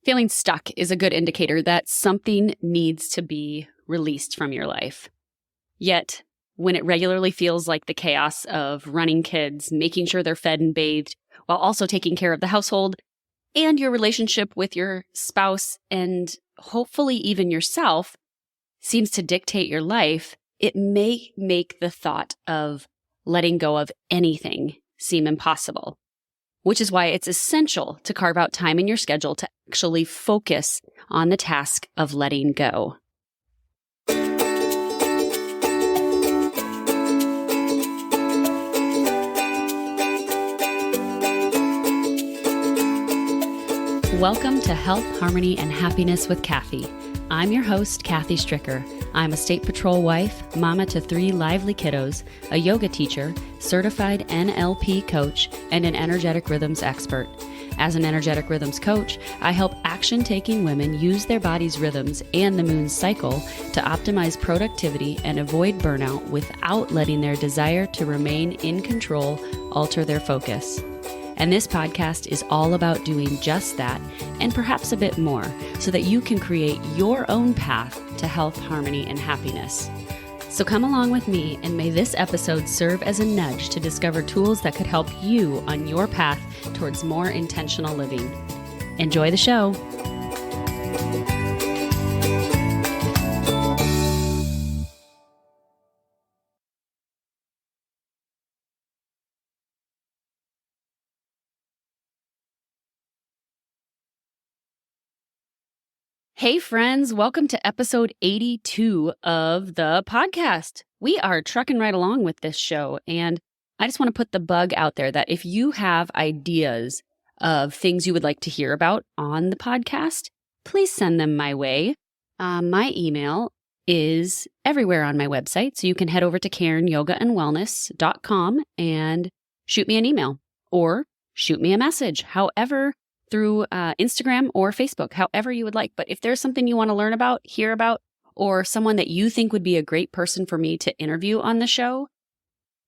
Feeling stuck is a good indicator that something needs to be released from your life. Yet, when it regularly feels like the chaos of running kids, making sure they're fed and bathed, while also taking care of the household and your relationship with your spouse and hopefully even yourself seems to dictate your life, it may make the thought of letting go of anything seem impossible. Which is why it's essential to carve out time in your schedule to actually focus on the task of letting go. Welcome to Health, Harmony, and Happiness with Kathy. I'm your host, Kathy Stricker. I'm a state patrol wife, mama to 3 lively kiddos, a yoga teacher, certified NLP coach, and an energetic rhythms expert. As an energetic rhythms coach, I help action-taking women use their body's rhythms and the moon's cycle to optimize productivity and avoid burnout without letting their desire to remain in control alter their focus. And this podcast is all about doing just that and perhaps a bit more so that you can create your own path to health, harmony, and happiness. So come along with me and may this episode serve as a nudge to discover tools that could help you on your path towards more intentional living. Enjoy the show. Hey friends, welcome to episode 82 of the podcast. We are trucking right along with this show, and I just want to put the bug out there that if you have ideas of things you would like to hear about on the podcast, please send them my way. My email is everywhere on my website, so you can head over to KarenYogaandWellness.com and shoot me an email or shoot me a message, however, through Instagram or Facebook, however you would like. But if there's something you want to learn about, hear about, or someone that you think would be a great person for me to interview on the show,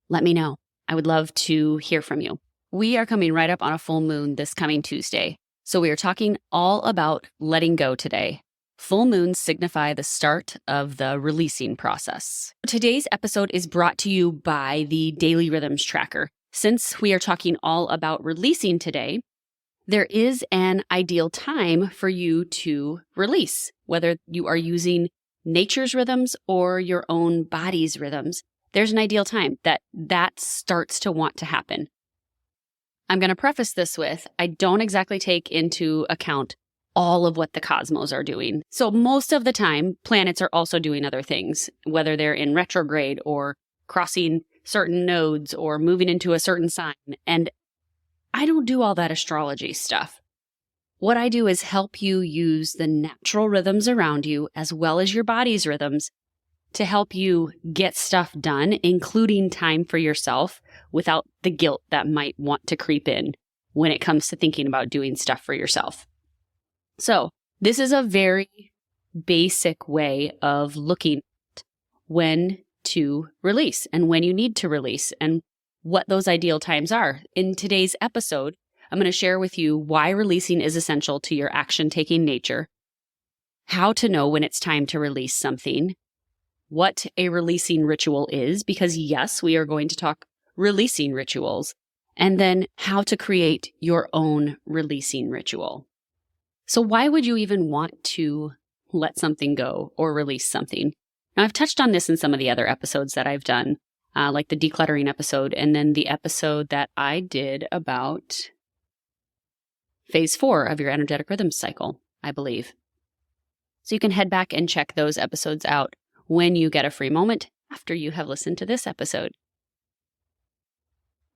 let me know. I would love to hear from you. We are coming right up on a full moon this coming Tuesday. So we are talking all about letting go today. Full moons signify the start of the releasing process. Today's episode is brought to you by the Daily Rhythms Tracker. Since we are talking all about releasing today, there is an ideal time for you to release, whether you are using nature's rhythms or your own body's rhythms. There's an ideal time that starts to want to happen. I'm going to preface this with, I don't exactly take into account all of what the cosmos are doing. So most of the time, planets are also doing other things, whether they're in retrograde or crossing certain nodes or moving into a certain sign. And I don't do all that astrology stuff. What I do is help you use the natural rhythms around you as well as your body's rhythms to help you get stuff done, including time for yourself without the guilt that might want to creep in when it comes to thinking about doing stuff for yourself. So this is a very basic way of looking at when to release and when you need to release and what those ideal times are. In today's episode, I'm going to share with you why releasing is essential to your action-taking nature, how to know when it's time to release something, what a releasing ritual is, because yes, we are going to talk releasing rituals, and then how to create your own releasing ritual. So why would you even want to let something go or release something? Now, I've touched on this in some of the other episodes that I've done, like the decluttering episode, and then the episode that I did about phase 4 of your energetic rhythms cycle, I believe. So you can head back and check those episodes out when you get a free moment after you have listened to this episode.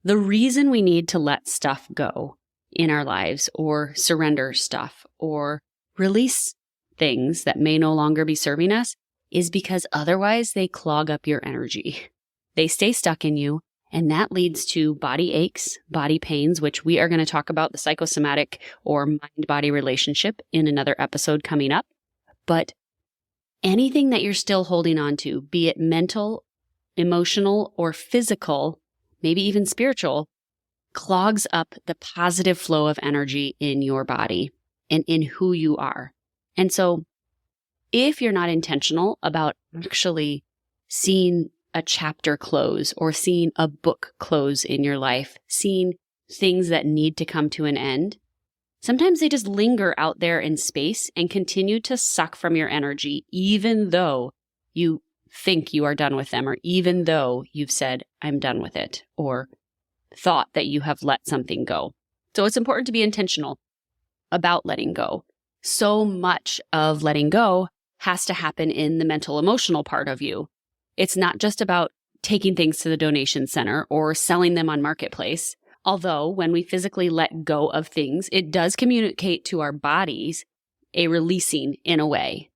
The reason we need to let stuff go in our lives or surrender stuff or release things that may no longer be serving us is because otherwise they clog up your energy. They stay stuck in you, and that leads to body aches, body pains, which we are going to talk about the psychosomatic or mind-body relationship in another episode coming up. But anything that you're still holding on to, be it mental, emotional, or physical, maybe even spiritual, clogs up the positive flow of energy in your body. and in who you are. And so if you're not intentional about actually seeing a chapter close or seeing a book close in your life, seeing things that need to come to an end, sometimes they just linger out there in space and continue to suck from your energy, even though you think you are done with them, or even though you've said, I'm done with it, or thought that you have let something go. So it's important to be intentional about letting go. So much of letting go has to happen in the mental emotional part of you. It's not just about taking things to the donation center or selling them on Marketplace. Although when we physically let go of things, it does communicate to our bodies a releasing in a way.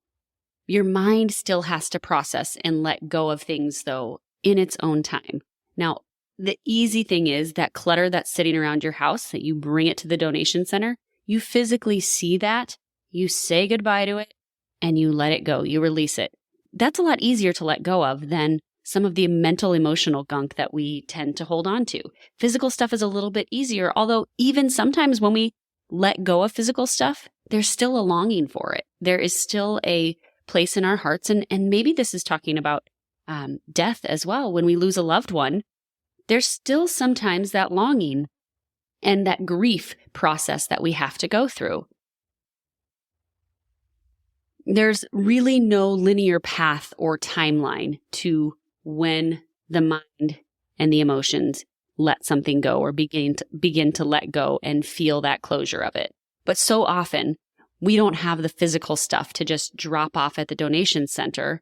Your mind still has to process and let go of things, though, in its own time. Now, the easy thing is that clutter that's sitting around your house, that you bring it to the donation center, you physically see that, you say goodbye to it, and you let it go. You release it. That's a lot easier to let go of than some of the mental, emotional gunk that we tend to hold on to. Physical stuff is a little bit easier, although even sometimes when we let go of physical stuff, there's still a longing for it. There is still a place in our hearts, and maybe this is talking about death as well. When we lose a loved one, there's still sometimes that longing and that grief process that we have to go through. There's really no linear path or timeline to when the mind and the emotions let something go or begin to let go and feel that closure of it. But so often, we don't have the physical stuff to just drop off at the donation center,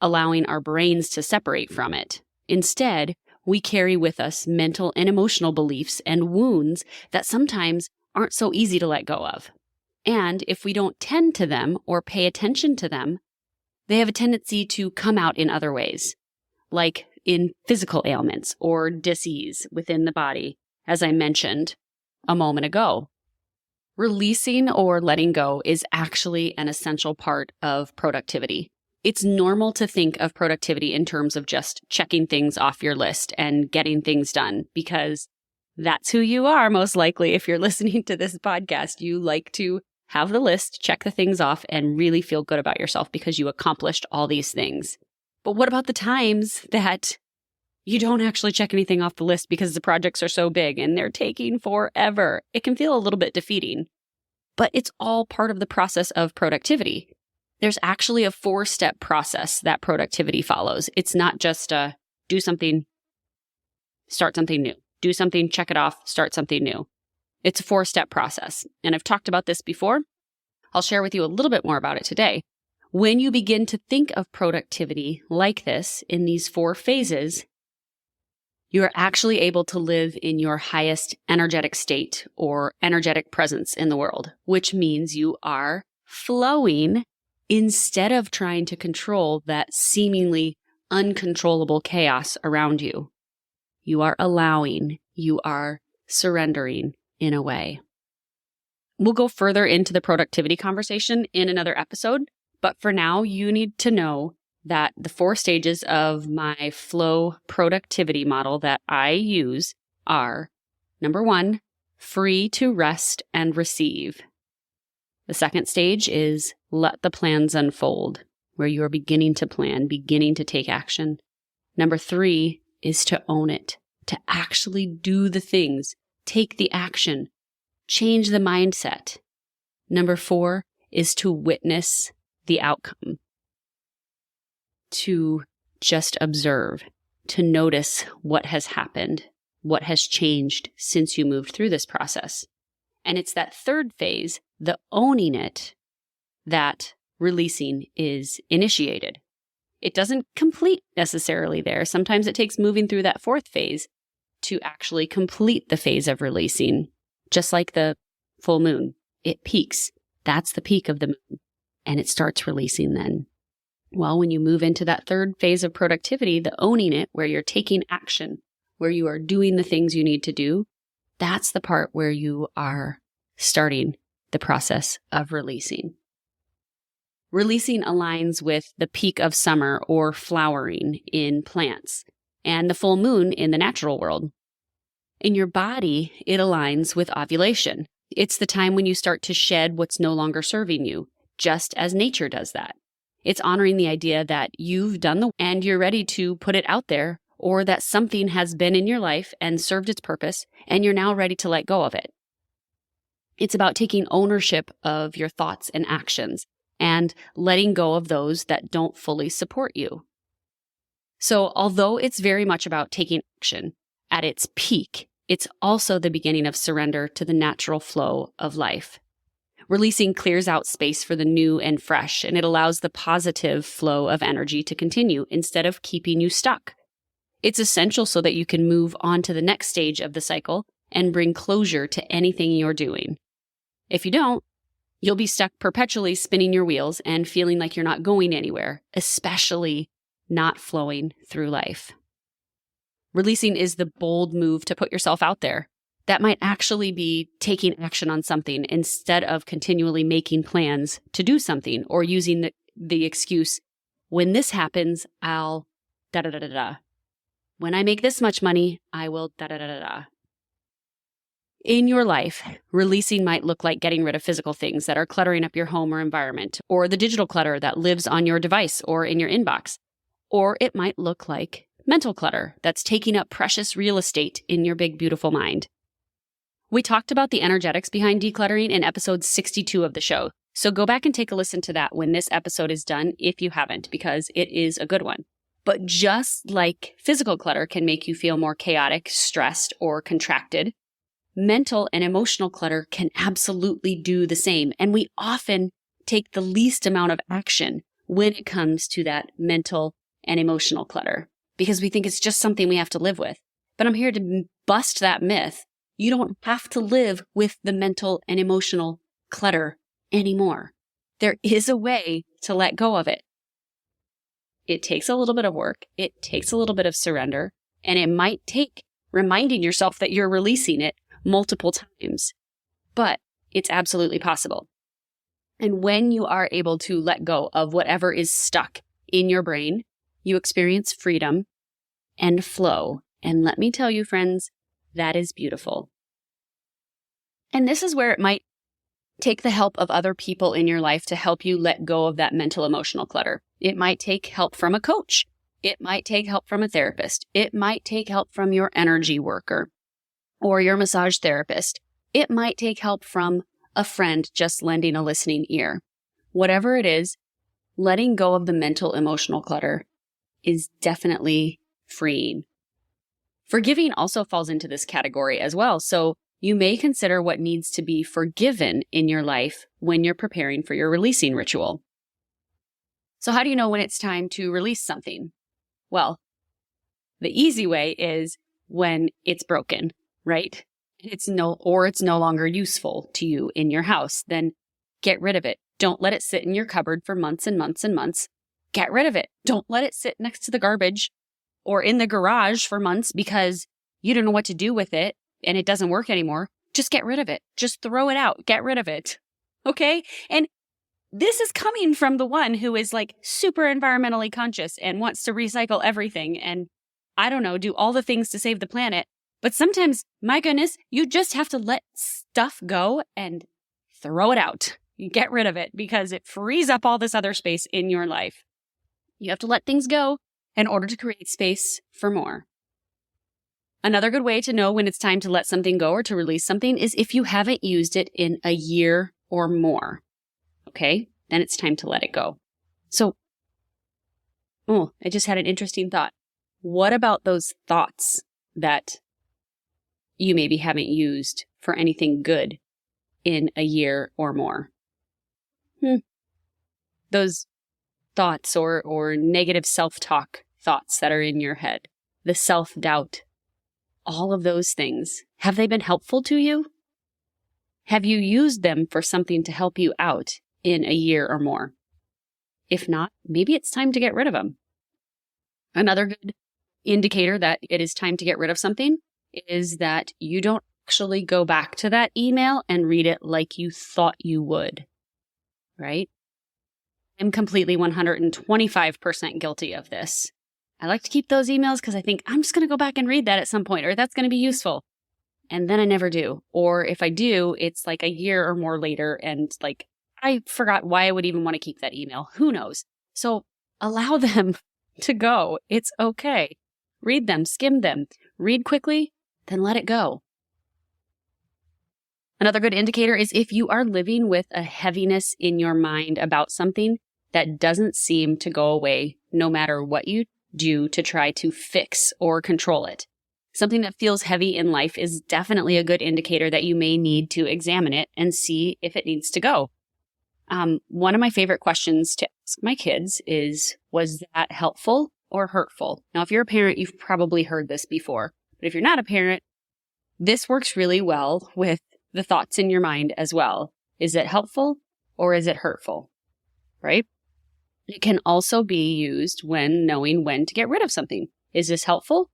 allowing our brains to separate from it. Instead, we carry with us mental and emotional beliefs and wounds that sometimes aren't so easy to let go of. And if we don't tend to them or pay attention to them, they have a tendency to come out in other ways, like in physical ailments or disease within the body, as I mentioned a moment ago. Releasing or letting go is actually an essential part of productivity. It's normal to think of productivity in terms of just checking things off your list and getting things done, because that's who you are most likely. If you're listening to this podcast, you like to have the list, check the things off, and really feel good about yourself because you accomplished all these things. But what about the times that you don't actually check anything off the list because the projects are so big and they're taking forever? It can feel a little bit defeating, but it's all part of the process of productivity. There's actually a 4-step process that productivity follows. It's not just do something, start something new. Do something, check it off, start something new. It's a 4-step process. And I've talked about this before. I'll share with you a little bit more about it today. When you begin to think of productivity like this, in these 4 phases, you are actually able to live in your highest energetic state or energetic presence in the world, which means you are flowing instead of trying to control that seemingly uncontrollable chaos around you. You are allowing, you are surrendering in a way. We'll go further into the productivity conversation in another episode, but for now, you need to know that the 4 stages of my flow productivity model that I use are: number 1, free to rest and receive. The second stage is let the plans unfold, where you are beginning to plan, beginning to take action. Number 3 is to own it, to actually do the things, take the action, change the mindset. Number 4 is to witness the outcome, to just observe, to notice what has happened, what has changed since you moved through this process. And it's that third phase, the owning it, that releasing is initiated. It doesn't complete necessarily there. Sometimes it takes moving through that 4th phase to actually complete the phase of releasing. Just like the full moon, it peaks. That's the peak of the moon. And it starts releasing then. Well, when you move into that 3rd phase of productivity, the owning it, where you're taking action, where you are doing the things you need to do, that's the part where you are starting the process of releasing. Releasing aligns with the peak of summer or flowering in plants and the full moon in the natural world. In your body, it aligns with ovulation. It's the time when you start to shed what's no longer serving you, just as nature does that. It's honoring the idea that you've done the and you're ready to put it out there, or that something has been in your life and served its purpose, and you're now ready to let go of it. It's about taking ownership of your thoughts and actions and letting go of those that don't fully support you. So although it's very much about taking action, at its peak, it's also the beginning of surrender to the natural flow of life. Releasing clears out space for the new and fresh, and it allows the positive flow of energy to continue instead of keeping you stuck. It's essential so that you can move on to the next stage of the cycle and bring closure to anything you're doing. If you don't, you'll be stuck perpetually spinning your wheels and feeling like you're not going anywhere, especially not flowing through life. Releasing is the bold move to put yourself out there. That might actually be taking action on something instead of continually making plans to do something or using the excuse, when this happens, I'll da-da-da-da-da. When I make this much money, I will da-da-da-da-da. In your life, releasing might look like getting rid of physical things that are cluttering up your home or environment, or the digital clutter that lives on your device or in your inbox. Or it might look like mental clutter that's taking up precious real estate in your big, beautiful mind. We talked about the energetics behind decluttering in episode 62 of the show, so go back and take a listen to that when this episode is done if you haven't, because it is a good one. But just like physical clutter can make you feel more chaotic, stressed, or contracted, mental and emotional clutter can absolutely do the same. And we often take the least amount of action when it comes to that mental and emotional clutter because we think it's just something we have to live with. But I'm here to bust that myth. You don't have to live with the mental and emotional clutter anymore. There is a way to let go of it. It takes a little bit of work. It takes a little bit of surrender. And it might take reminding yourself that you're releasing it multiple times. But it's absolutely possible. And when you are able to let go of whatever is stuck in your brain, you experience freedom and flow. And let me tell you, friends, that is beautiful. And this is where it might take the help of other people in your life to help you let go of that mental emotional clutter. It might take help from a coach. It might take help from a therapist. It might take help from your energy worker or your massage therapist. It might take help from a friend just lending a listening ear. Whatever it is, letting go of the mental emotional clutter is definitely freeing. Forgiving also falls into this category as well. So you may consider what needs to be forgiven in your life when you're preparing for your releasing ritual. So how do you know when it's time to release something? Well, the easy way is when it's broken, right? It's no longer useful to you in your house. Then get rid of it. Don't let it sit in your cupboard for months and months and months. Get rid of it. Don't let it sit next to the garbage or in the garage for months because you don't know what to do with it and it doesn't work anymore. Just get rid of it. Just throw it out. Get rid of it. Okay? And this is coming from the one who is like super environmentally conscious and wants to recycle everything and, I don't know, do all the things to save the planet. But sometimes, my goodness, you just have to let stuff go and throw it out. You get rid of it because it frees up all this other space in your life. You have to let things go in order to create space for more. Another good way to know when it's time to let something go or to release something is if you haven't used it in a year or more. Okay, then it's time to let it go. So, I just had an interesting thought. What about those thoughts that you maybe haven't used for anything good in a year or more? Those thoughts or negative self-talk thoughts that are in your head, the self-doubt, all of those things, have they been helpful to you? Have you used them for something to help you out in a year or more? If not, maybe it's time to get rid of them. Another good indicator that it is time to get rid of something is that you don't actually go back to that email and read it like you thought you would, right? I'm completely 125% guilty of this. I like to keep those emails because I think I'm just going to go back and read that at some point, or that's going to be useful. and then I never do. Or if I do, it's like a year or more later and like I forgot why I would even want to keep that email. Who knows? So allow them to go. It's okay. Read them, skim them, read quickly, then let it go. Another good indicator is if you are living with a heaviness in your mind about something that doesn't seem to go away no matter what you do to try to fix or control it. Something that feels heavy in life is definitely a good indicator that you may need to examine it and see if it needs to go. One of my favorite questions to ask my kids is, was that helpful or hurtful? Now, if you're a parent, you've probably heard this before. But if you're not a parent, this works really well with the thoughts in your mind as well. Is it helpful or is it hurtful? Right? It can also be used when knowing when to get rid of something. Is this helpful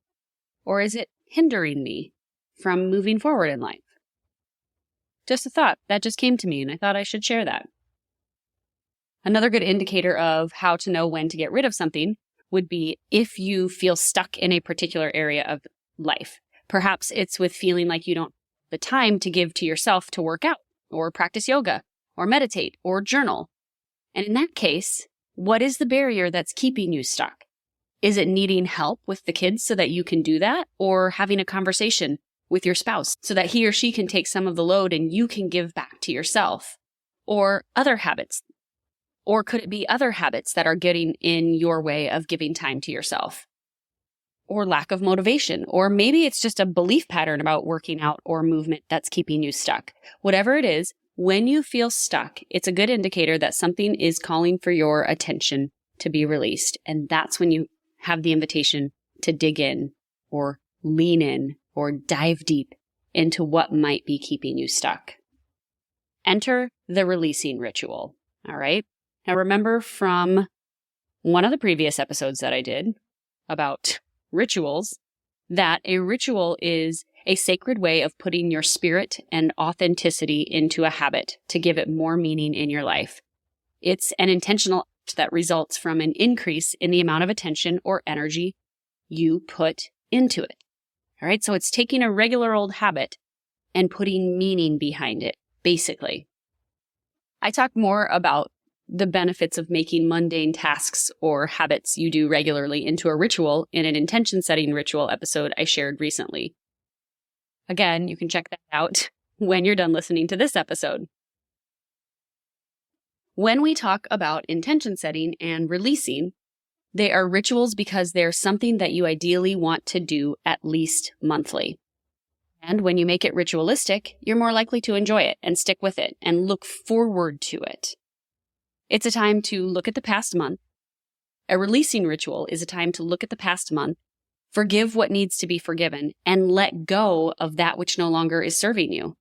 or is it hindering me from moving forward in life? Just a thought that just came to me and I thought I should share that. Another good indicator of how to know when to get rid of something would be if you feel stuck in a particular area of life. Perhaps it's with feeling like you don't have the time to give to yourself to work out or practice yoga or meditate or journal. And in that case, what is the barrier that's keeping you stuck? Is it needing help with the kids so that you can do that, or having a conversation with your spouse so that he or she can take some of the load and you can give back to yourself? Or other habits? Or could it be other habits that are getting in your way of giving time to yourself? Or lack of motivation? Or maybe it's just a belief pattern about working out or movement that's keeping you stuck. Whatever it is, when you feel stuck, it's a good indicator that something is calling for your attention to be released. And that's when you have the invitation to dig in or lean in or dive deep into what might be keeping you stuck. Enter the releasing ritual. All right. Now remember from one of the previous episodes that I did about rituals, that a ritual is a sacred way of putting your spirit and authenticity into a habit to give it more meaning in your life. It's an intentional act that results from an increase in the amount of attention or energy you put into it. All right, so it's taking a regular old habit and putting meaning behind it, basically. I talk more about the benefits of making mundane tasks or habits you do regularly into a ritual in an intention setting ritual episode I shared recently. Again, you can check that out when you're done listening to this episode. When we talk about intention setting and releasing, they are rituals because they're something that you ideally want to do at least monthly. And when you make it ritualistic, you're more likely to enjoy it and stick with it and look forward to it. It's a time to look at the past month. A releasing ritual is a time to look at the past month, forgive what needs to be forgiven, and let go of that which no longer is serving you,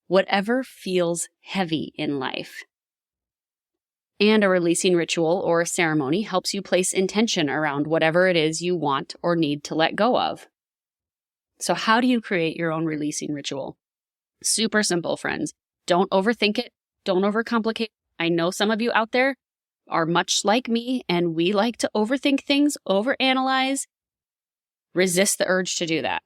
whatever feels heavy in life. And a releasing ritual or a ceremony helps you place intention around whatever it is you want or need to let go of. So how do you create your own releasing ritual? Super simple, friends. Don't overthink it. Don't overcomplicate. I know some of you out there are much like me, and we like to overthink things, overanalyze. Resist the urge to do that.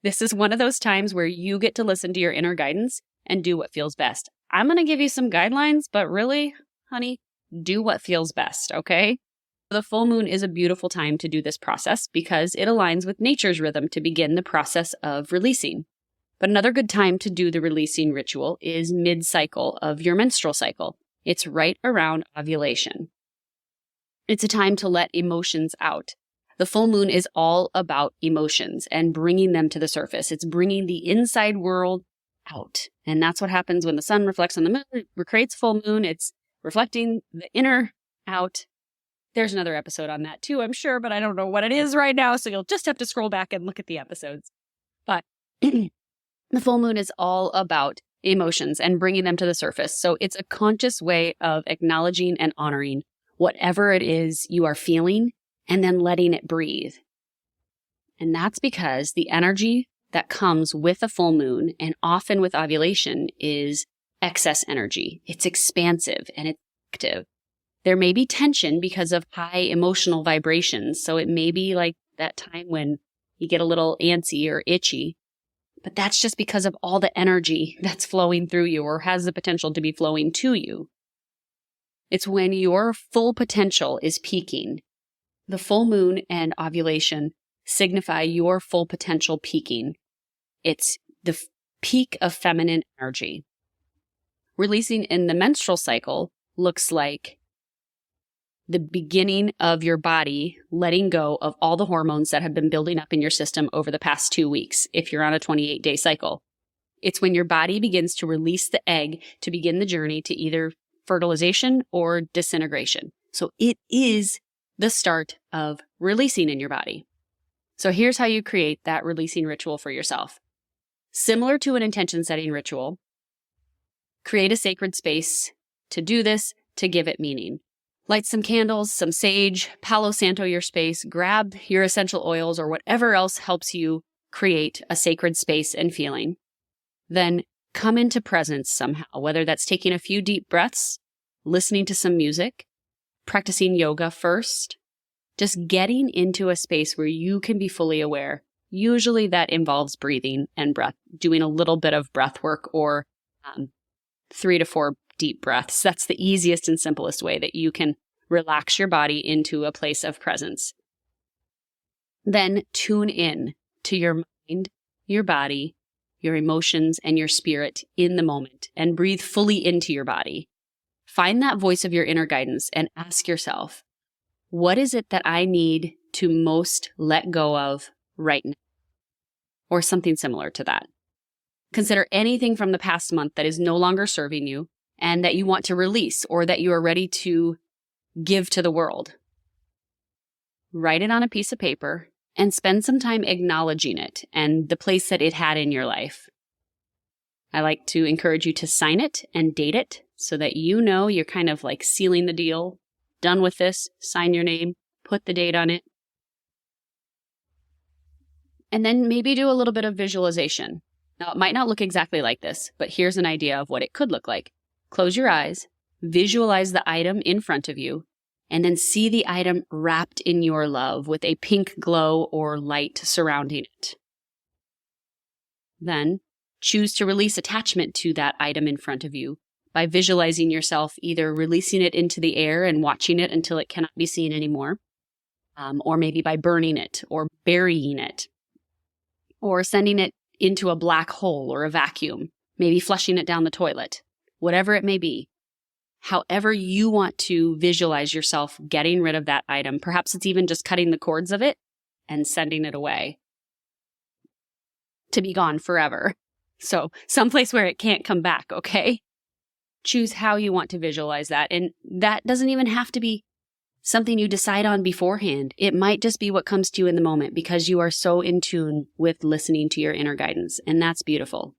This is one of those times where you get to listen to your inner guidance and do what feels best. I'm going to give you some guidelines, but really, honey, do what feels best, okay? The full moon is a beautiful time to do this process because it aligns with nature's rhythm to begin the process of releasing. But another good time to do the releasing ritual is mid-cycle of your menstrual cycle. It's right around ovulation. It's a time to let emotions out. The full moon is all about emotions and bringing them to the surface. It's bringing the inside world out. And that's what happens when the sun reflects on the moon. It creates full moon. It's reflecting the inner out. There's another episode on that too, I'm sure, but I don't know what it is right now. So you'll just have to scroll back and look at the episodes. But the full moon is all about emotions and bringing them to the surface. So it's a conscious way of acknowledging and honoring whatever it is you are feeling and then letting it breathe. And that's because the energy that comes with a full moon and often with ovulation is excess energy. It's expansive and it's active. There may be tension because of high emotional vibrations. So it may be like that time when you get a little antsy or itchy. but that's just because of all the energy that's flowing through you or has the potential to be flowing to you. It's when your full potential is peaking. The full moon and ovulation signify your full potential peaking. It's the peak of feminine energy. Releasing in the menstrual cycle looks like the beginning of your body letting go of all the hormones that have been building up in your system over the past 2 weeks, if you're on a 28-day cycle. It's when your body begins to release the egg to begin the journey to either fertilization or disintegration. So it is the start of releasing in your body. So here's how you create that releasing ritual for yourself. Similar to an intention setting ritual, create a sacred space to do this, to give it meaning. Light some candles, some sage, Palo Santo your space, grab your essential oils or whatever else helps you create a sacred space and feeling. Then come into presence somehow, whether that's taking a few deep breaths, listening to some music, practicing yoga first, just getting into a space where you can be fully aware. Usually that involves breathing and breath, doing a little bit of breath work or 3 to 4 deep breaths. That's the easiest and simplest way that you can relax your body into a place of presence. Then tune in to your mind, your body, your emotions, and your spirit in the moment and breathe fully into your body. Find that voice of your inner guidance and ask yourself, what is it that I need to most let go of right now? Or something similar to that. Consider anything from the past month that is no longer serving you and that you want to release or that you are ready to give to the world. Write it on a piece of paper and spend some time acknowledging it and the place that it had in your life. I like to encourage you to sign it and date it so that you know you're kind of like sealing the deal. Done with this, sign your name, put the date on it. And then maybe do a little bit of visualization. Now, it might not look exactly like this, but here's an idea of what it could look like. Close your eyes, visualize the item in front of you, and then see the item wrapped in your love with a pink glow or light surrounding it. Then choose to release attachment to that item in front of you by visualizing yourself either releasing it into the air and watching it until it cannot be seen anymore, or maybe by burning it or burying it, or sending it into a black hole or a vacuum, maybe flushing it down the toilet, whatever it may be. However you want to visualize yourself getting rid of that item, perhaps it's even just cutting the cords of it and sending it away to be gone forever. So someplace where it can't come back, okay? Choose how you want to visualize that. And that doesn't even have to be something you decide on beforehand. It might just be what comes to you in the moment because you are so in tune with listening to your inner guidance. And that's beautiful.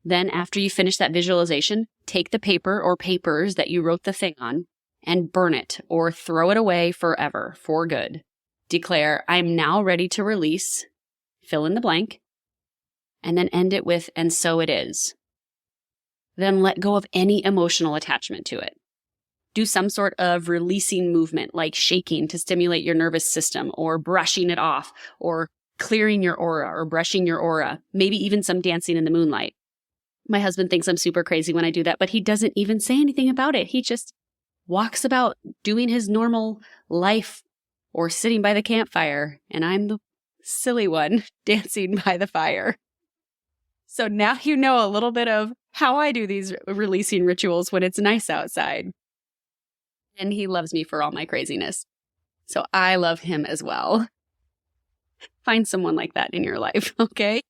Then after you finish that visualization, take the paper or papers that you wrote the thing on and burn it or throw it away forever, for good. Declare, I'm now ready to release, fill in the blank, and then end it with, and so it is. Then let go of any emotional attachment to it. Do some sort of releasing movement like shaking to stimulate your nervous system or brushing it off or clearing your aura or brushing your aura, maybe even some dancing in the moonlight. My husband thinks I'm super crazy when I do that, but he doesn't even say anything about it. He just walks about doing his normal life or sitting by the campfire, and I'm the silly one dancing by the fire. So now you know a little bit of how I do these releasing rituals when it's nice outside. And he loves me for all my craziness. So I love him as well. Find someone like that in your life, okay?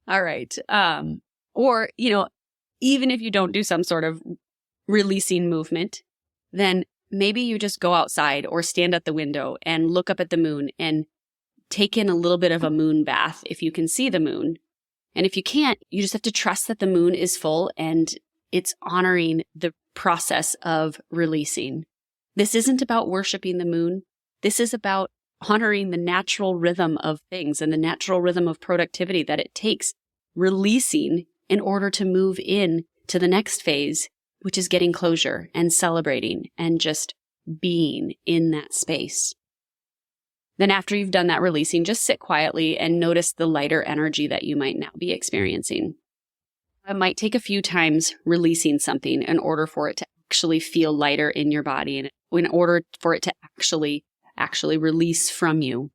All right. Or, even if you don't do some sort of releasing movement, then maybe you just go outside or stand at the window and look up at the moon and take in a little bit of a moon bath if you can see the moon. And if you can't, you just have to trust that the moon is full and it's honoring the process of releasing. This isn't about worshiping the moon. This is about honoring the natural rhythm of things and the natural rhythm of productivity that it takes releasing in order to move in to the next phase, which is getting closure and celebrating and just being in that space. Then after you've done that releasing, just sit quietly and notice the lighter energy that you might now be experiencing. It might take a few times releasing something in order for it to actually feel lighter in your body and in order for it to actually release from you.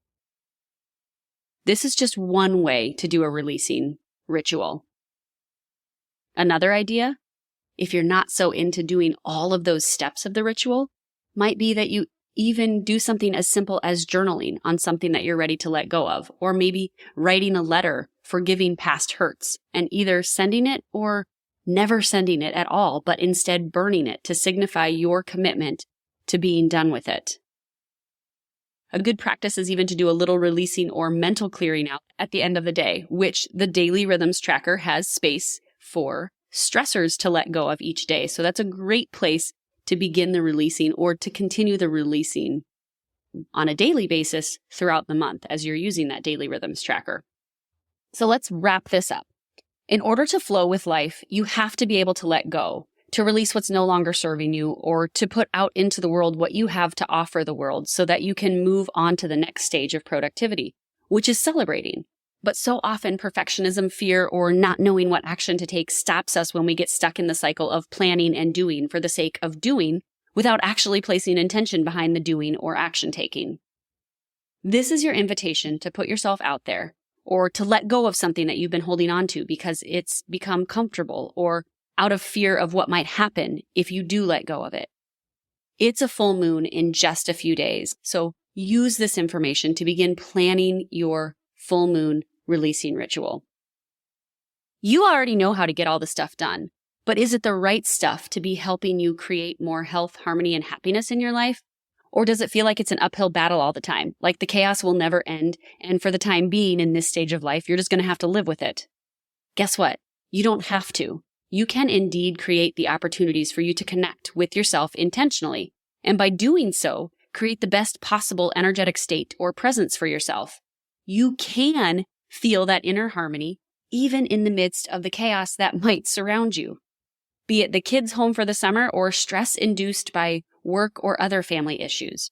This is just one way to do a releasing ritual. Another idea, if you're not so into doing all of those steps of the ritual, might be that you even do something as simple as journaling on something that you're ready to let go of, or maybe writing a letter forgiving past hurts and either sending it or never sending it at all, but instead burning it to signify your commitment to being done with it. A good practice is even to do a little releasing or mental clearing out at the end of the day, which the Daily Rhythms Tracker has space for stressors to let go of each day. So that's a great place to begin the releasing or to continue the releasing on a daily basis throughout the month as you're using that Daily Rhythms Tracker. So let's wrap this up. In order to flow with life, you have to be able to let go, to release what's no longer serving you, or to put out into the world what you have to offer the world so that you can move on to the next stage of productivity, which is celebrating. But so often perfectionism, fear, or not knowing what action to take stops us when we get stuck in the cycle of planning and doing for the sake of doing without actually placing intention behind the doing or action taking. This is your invitation to put yourself out there or to let go of something that you've been holding on to because it's become comfortable or out of fear of what might happen if you do let go of it. It's a full moon in just a few days, so use this information to begin planning your full moon releasing ritual. You already know how to get all the stuff done, but is it the right stuff to be helping you create more health, harmony, and happiness in your life? Or does it feel like it's an uphill battle all the time, like the chaos will never end, and for the time being in this stage of life, you're just going to have to live with it? Guess what? You don't have to. You can indeed create the opportunities for you to connect with yourself intentionally, and by doing so, create the best possible energetic state or presence for yourself. You can feel that inner harmony, even in the midst of the chaos that might surround you. Be it the kids home for the summer or stress induced by work or other family issues.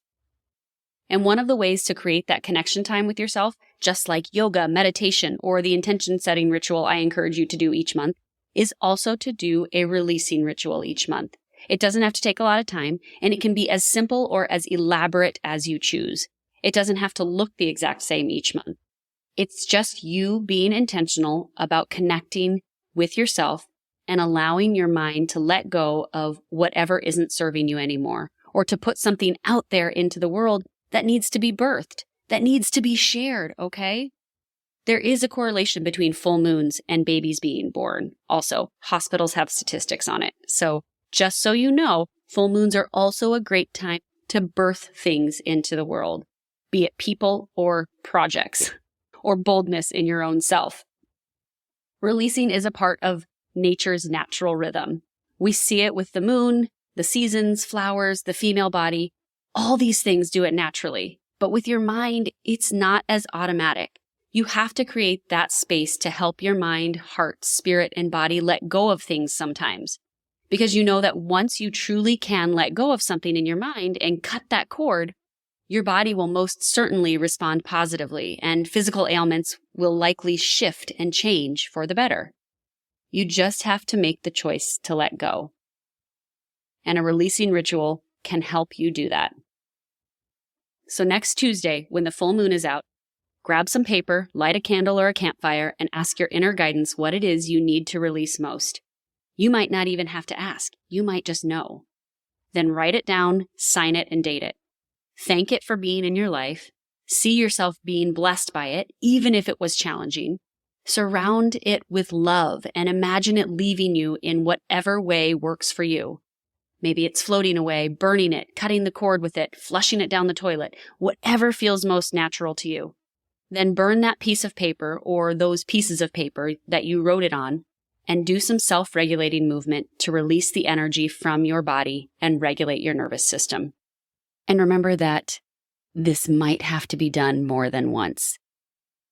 And one of the ways to create that connection time with yourself, just like yoga, meditation, or the intention setting ritual I encourage you to do each month, is also to do a releasing ritual each month. It doesn't have to take a lot of time, and it can be as simple or as elaborate as you choose. It doesn't have to look the exact same each month. It's just you being intentional about connecting with yourself and allowing your mind to let go of whatever isn't serving you anymore, or to put something out there into the world that needs to be birthed, that needs to be shared, okay? There is a correlation between full moons and babies being born. Also, hospitals have statistics on it. So just so you know, full moons are also a great time to birth things into the world, be it people or projects, or boldness in your own self. Releasing is a part of nature's natural rhythm. We see it with the moon, the seasons, flowers, the female body. All these things do it naturally. But with your mind, it's not as automatic. You have to create that space to help your mind, heart, spirit, and body let go of things sometimes. Because you know that once you truly can let go of something in your mind and cut that cord, your body will most certainly respond positively, and physical ailments will likely shift and change for the better. You just have to make the choice to let go. And a releasing ritual can help you do that. So next Tuesday, when the full moon is out, grab some paper, light a candle or a campfire, and ask your inner guidance what it is you need to release most. You might not even have to ask. You might just know. Then write it down, sign it, and date it. Thank it for being in your life. See yourself being blessed by it, even if it was challenging. Surround it with love and imagine it leaving you in whatever way works for you. Maybe it's floating away, burning it, cutting the cord with it, flushing it down the toilet, whatever feels most natural to you. Then burn that piece of paper or those pieces of paper that you wrote it on and do some self-regulating movement to release the energy from your body and regulate your nervous system. And remember that this might have to be done more than once.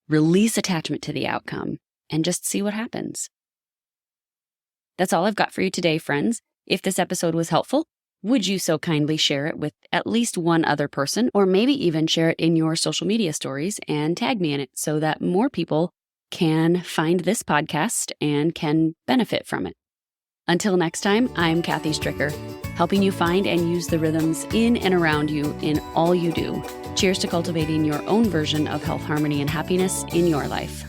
Release attachment to the outcome and just see what happens. That's all I've got for you today, friends. If this episode was helpful, would you so kindly share it with at least one other person, or maybe even share it in your social media stories and tag me in it so that more people can find this podcast and can benefit from it. Until next time, I'm Kathy Stricker, helping you find and use the rhythms in and around you in all you do. Cheers to cultivating your own version of health, harmony, and happiness in your life.